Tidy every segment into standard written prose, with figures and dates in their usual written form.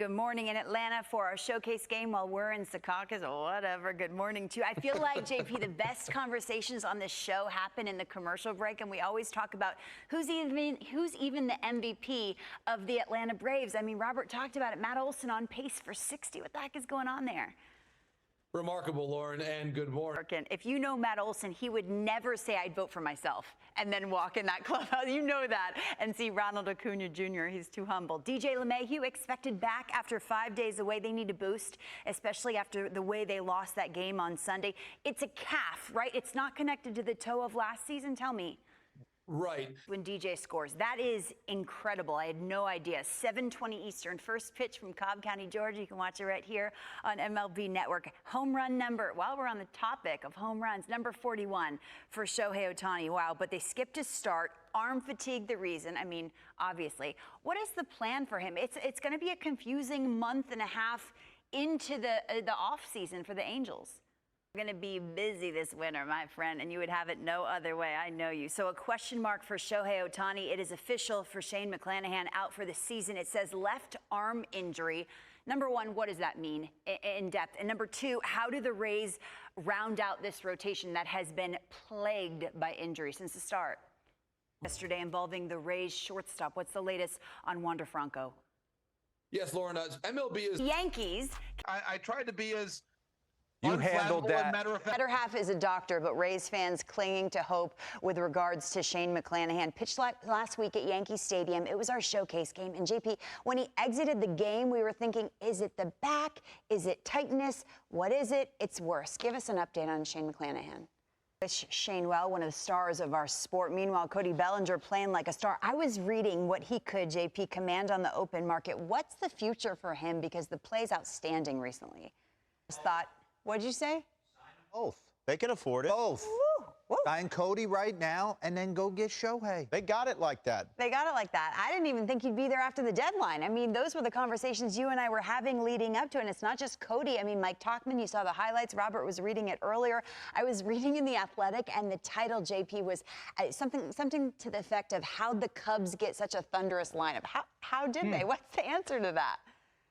Good morning in Atlanta for our showcase game while we're in Secaucus or whatever. Good morning to you. I feel like, JP, the best conversations on this show happen in the commercial break, and we always talk about who's even the MVP of the Atlanta Braves. I mean, Robert talked about it. Matt Olson on pace for 60. What the heck is going on there? Remarkable, Lauren, and good morning. If you know Matt Olson, he would never say, I'd vote for myself, and then walk in that clubhouse. You know that. And see Ronald Acuna Jr., he's too humble. DJ LeMahieu expected back after 5 days away. They need a boost, especially after the way they lost that game on Sunday. It's a calf, right? It's not connected to the toe of last season. Tell me. Right. When DJ scores. That is incredible. I had no idea. 7:20 Eastern. First pitch from Cobb County, Georgia. You can watch it right here on MLB Network. Home run number, while we're on the topic of home runs, number 41 for Shohei Ohtani. Wow, but they skipped his start. Arm fatigue the reason. I mean, obviously. What is the plan for him? It's going to be a confusing month and a half into the off season for the Angels. We're going to be busy this winter, my friend, and you would have it no other way. I know you. So a question mark for Shohei Ohtani. It is official for Shane McClanahan out for the season. It says left arm injury. Number one, what does that mean in depth? And number two, how do the Rays round out this rotation that has been plagued by injury since the start? Yesterday involving the Rays shortstop. What's the latest on Wander Franco? Yes, Lauren, MLB is... Yankees. I tried to be as... You handled that. Better half is a doctor, but Rays fans clinging to hope with regards to Shane McClanahan. Pitched last week at Yankee Stadium. It was our showcase game. And JP, when he exited the game, we were thinking, is it the back? Is it tightness? What is it? It's worse. Give us an update on Shane McClanahan. Shane, well, one of the stars of our sport. Meanwhile, Cody Bellinger playing like a star. I was reading what he could, JP, command on the open market. What's the future for him? Because the play's outstanding recently. Just thought... What'd you say? Both. They can afford it. Both. Woo, woo. Sign Cody right now and then go get Shohei. They got it like that. They got it like that. I didn't even think he'd be there after the deadline. I mean, those were the conversations you and I were having leading up to it. And it's not just Cody. I mean, Mike Tauchman, you saw the highlights. Robert was reading it earlier. I was reading in The Athletic, and the title, JP, was something to the effect of how'd the Cubs get such a thunderous lineup? How did they? What's the answer to that?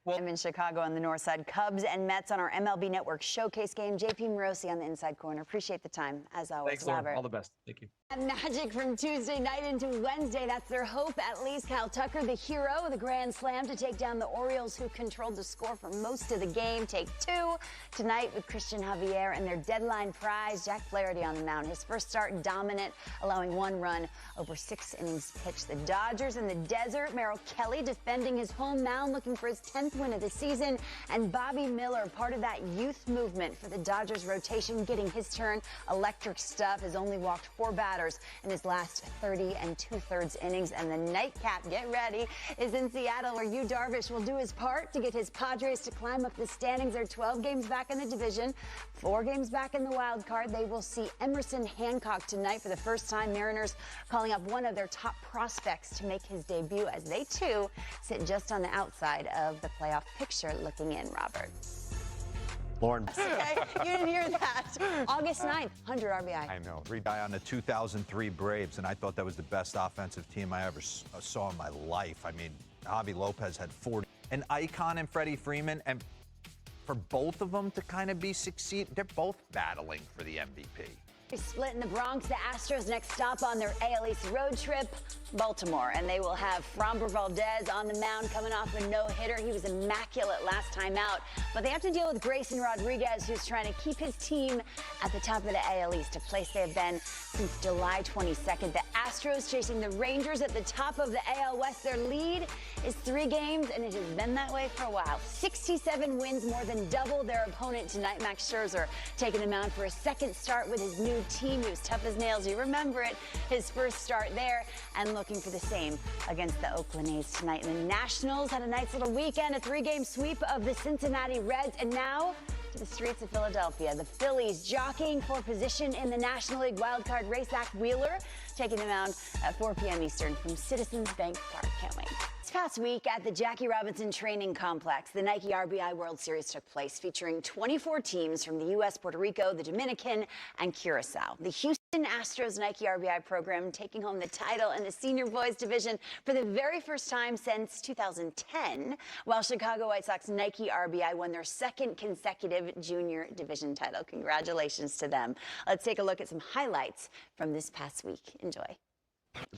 Well, I'm in Chicago on the north side. Cubs and Mets on our MLB Network showcase game. JP Morosi on the inside corner. Appreciate the time, as always. Thanks, Lauren. Robert. All the best. Thank you. Magic from Tuesday night into Wednesday. That's their hope, at least. Kyle Tucker, the hero of the grand slam to take down the Orioles, who controlled the score for most of the game. Take two tonight with Christian Javier and their deadline prize, Jack Flaherty on the mound. His first start dominant, allowing one run over 6 innings pitched. The Dodgers in the desert. Merrill Kelly defending his home mound, looking for his 10th win of the season. And Bobby Miller, part of that youth movement for the Dodgers rotation, getting his turn. Electric stuff, has only walked 4 batters in his last 30 2/3 innings. And the nightcap, get ready, is in Seattle, where Yu Darvish will do his part to get his Padres to climb up the standings. They're 12 games back in the division, 4 games back in the wild card. They will see Emerson Hancock tonight for the first time. Mariners calling up one of their top prospects to make his debut, as they too sit just on the outside of the playoff picture looking in. Robert. Lauren. Okay, you didn't hear that. August 9th, 100 RBI. I know. Guy on the 2003 Braves, and I thought that was the best offensive team I ever saw in my life. I mean, Javi Lopez had 40. An icon in Freddie Freeman, and for both of them to kind of succeed, they're both battling for the MVP. Split in the Bronx, the Astros next stop on their AL East road trip, Baltimore, and they will have Framber Valdez on the mound coming off a no-hitter. He was immaculate last time out, but they have to deal with Grayson Rodriguez, who's trying to keep his team at the top of the AL East, a place they have been since July 22nd. The Astros chasing the Rangers at the top of the AL West. Their lead is 3 games, and it has been that way for a while. 67 wins, more than double their opponent tonight. Max Scherzer taking the mound for a second start with his new team. He was tough as nails. You remember it. His first start there, and looking for the same against the Oakland A's tonight. And the Nationals had a nice little weekend, a 3-game sweep of the Cincinnati Reds, and now to the streets of Philadelphia. The Phillies jockeying for position in the National League wildcard race. Zach Wheeler taking the mound at 4 p.m. Eastern from Citizens Bank Park. Can't wait. This past week at the Jackie Robinson Training Complex, the Nike RBI World Series took place, featuring 24 teams from the U.S., Puerto Rico, the Dominican, and Curacao. The Houston An Astros Nike RBI program taking home the title in the senior boys division for the very first time since 2010, while Chicago White Sox Nike RBI won their second consecutive junior division title. Congratulations to them. Let's take a look at some highlights from this past week. Enjoy.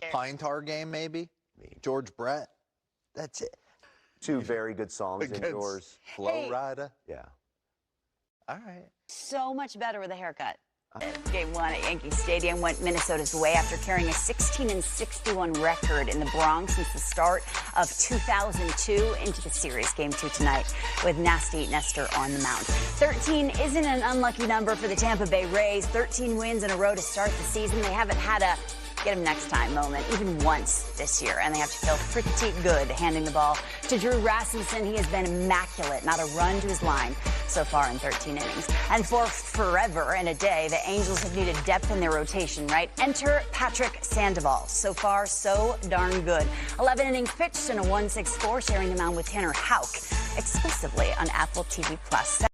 Pine Tar game, maybe? George Brett. That's it. Two very good songs indoors. Flow Rider. Yeah. All right. So much better with a haircut. Game 1 at Yankee Stadium went Minnesota's way after carrying a 16-61 record in the Bronx since the start of 2002 into the series. Game 2 tonight with nasty Nestor on the mound. 13 isn't an unlucky number for the Tampa Bay Rays. 13 wins in a row to start the season. They haven't had a get him next time moment even once this year, and they have to feel pretty good handing the ball to Drew Rasmussen. He has been immaculate, not a run to his line so far in 13 innings. And for forever and a day, the Angels have needed depth in their rotation, right? Enter Patrick Sandoval. So far, so darn good. 11 innings pitched and a 1.64, sharing the mound with Tanner Houck exclusively on Apple TV+.